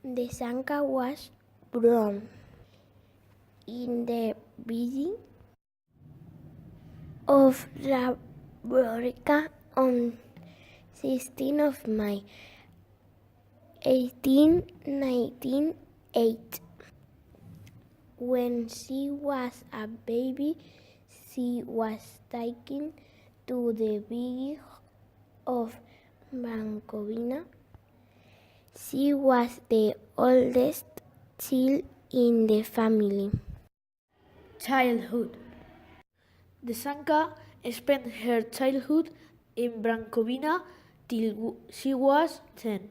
Desanka was born in the beginning of Raborka on 16 of May 1898. When she was a baby, she was taken to the village of Brankovina. She was the oldest child in the family. Childhood. Desanka spent her childhood in Brankovina till she was 10.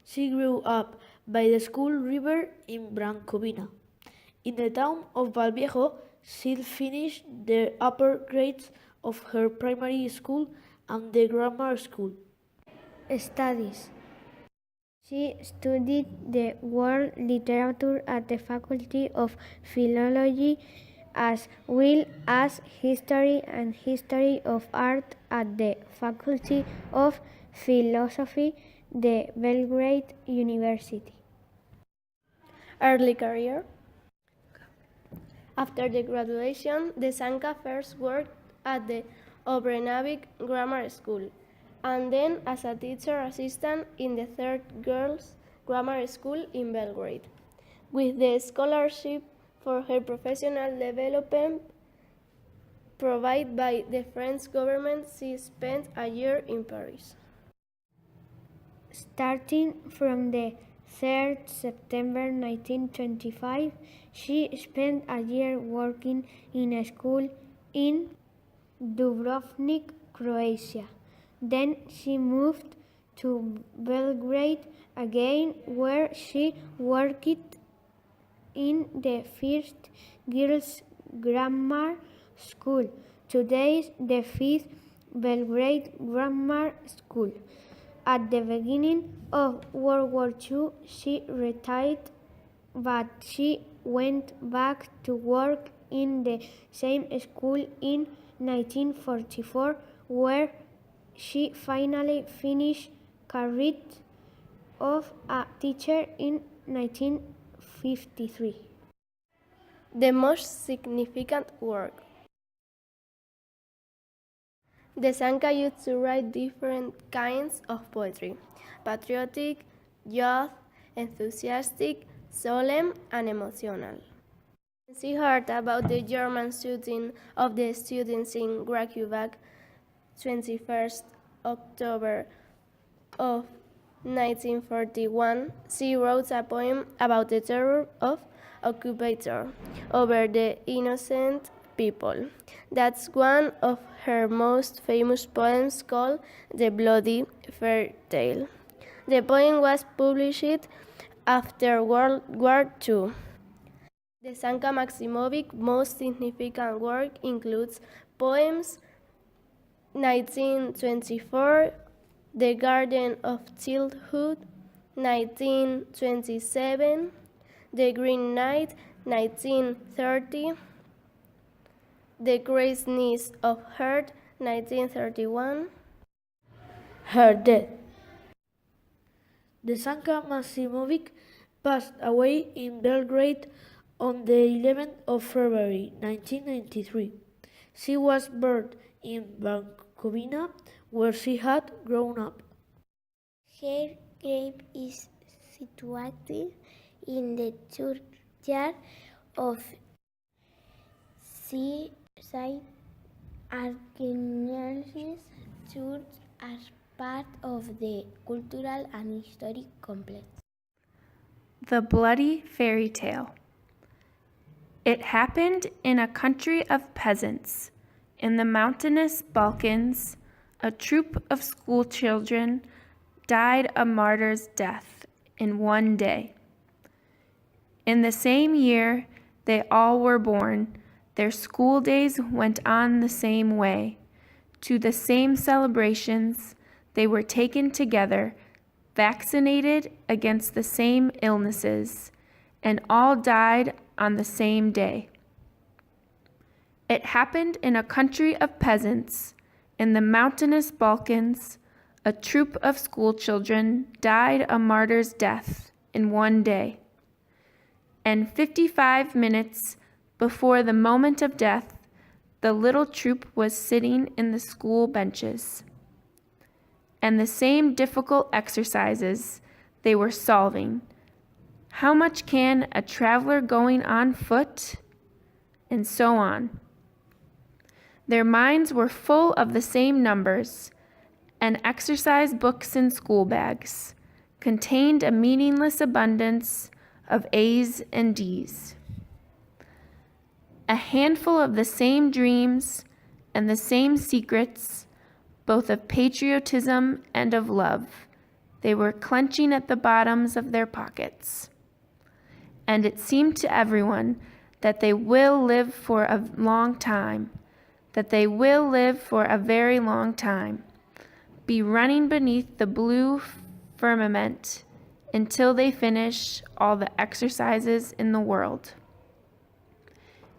She grew up by the school river in Brankovina. In the town of Valviejo, she finished the upper grades of her primary school and the grammar school. Studies. She studied the world literature at the Faculty of Philology as well as history and history of art at the Faculty of Philosophy, the Belgrade University. Early career. After the graduation, Desanka first worked at the Obrenovik Grammar School and then as a teacher assistant in the Third Girls Grammar School in Belgrade. With the scholarship for her professional development provided by the French government, she spent a year in Paris. Starting from the 3rd September 1925, she spent a year working in a school in Dubrovnik, Croatia. Then she moved to Belgrade again, where she worked in the First Girls Grammar School, today the Fifth Belgrade Grammar School. At the beginning of World War II, she retired, but she went back to work in the same school in 1944, where she finally finished career of a teacher in 1953. The most significant work. Desanka used to write different kinds of poetry: patriotic, youth, enthusiastic, solemn, and emotional. She heard about the German shooting of the students in Krakow, 21st October of 1941. She wrote a poem about the terror of occupator over the innocent people. That's one of her most famous poems, called The Bloody Fair Tale. The poem was published after World War II. Desanka Maksimovic's most significant work includes poems 1924, The Garden of Childhood, 1927, The Green Knight, 1930, The Craziness of Heart, 1931. Her death. Desanka Maksimovic passed away in Belgrade on the 11th of February 1993. She was buried in Brankovina, where she had grown up. Her grave is situated in the churchyard of St. Agnes Church as part of the cultural and historic complex. The Bloody Fairy Tale. It happened in a country of peasants. In the mountainous Balkans, a troop of schoolchildren died a martyr's death in one day. In the same year they all were born, their school days went on the same way. To the same celebrations, they were taken together, vaccinated against the same illnesses, and all died on the same day. It happened in a country of peasants. In the mountainous Balkans, a troop of schoolchildren died a martyr's death in one day. And 55 minutes before the moment of death, the little troop was sitting in the school benches. And the same difficult exercises they were solving. How much can a traveler going on foot? And so on. Their minds were full of the same numbers, and exercise books and school bags contained a meaningless abundance of A's and D's. A handful of the same dreams and the same secrets, both of patriotism and of love, they were clenching at the bottoms of their pockets. And it seemed to everyone that they will live for a long time, that they will live for a very long time, be running beneath the blue firmament until they finish all the exercises in the world.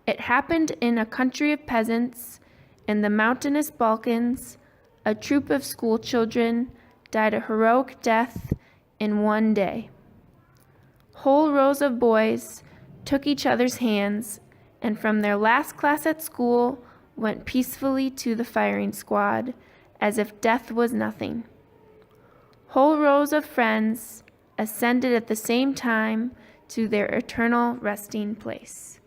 It happened in a country of peasants in the mountainous Balkans. A troop of school children died a heroic death in one day. Whole rows of boys took each other's hands and from their last class at school went peacefully to the firing squad as if death was nothing. Whole rows of friends ascended at the same time to their eternal resting place.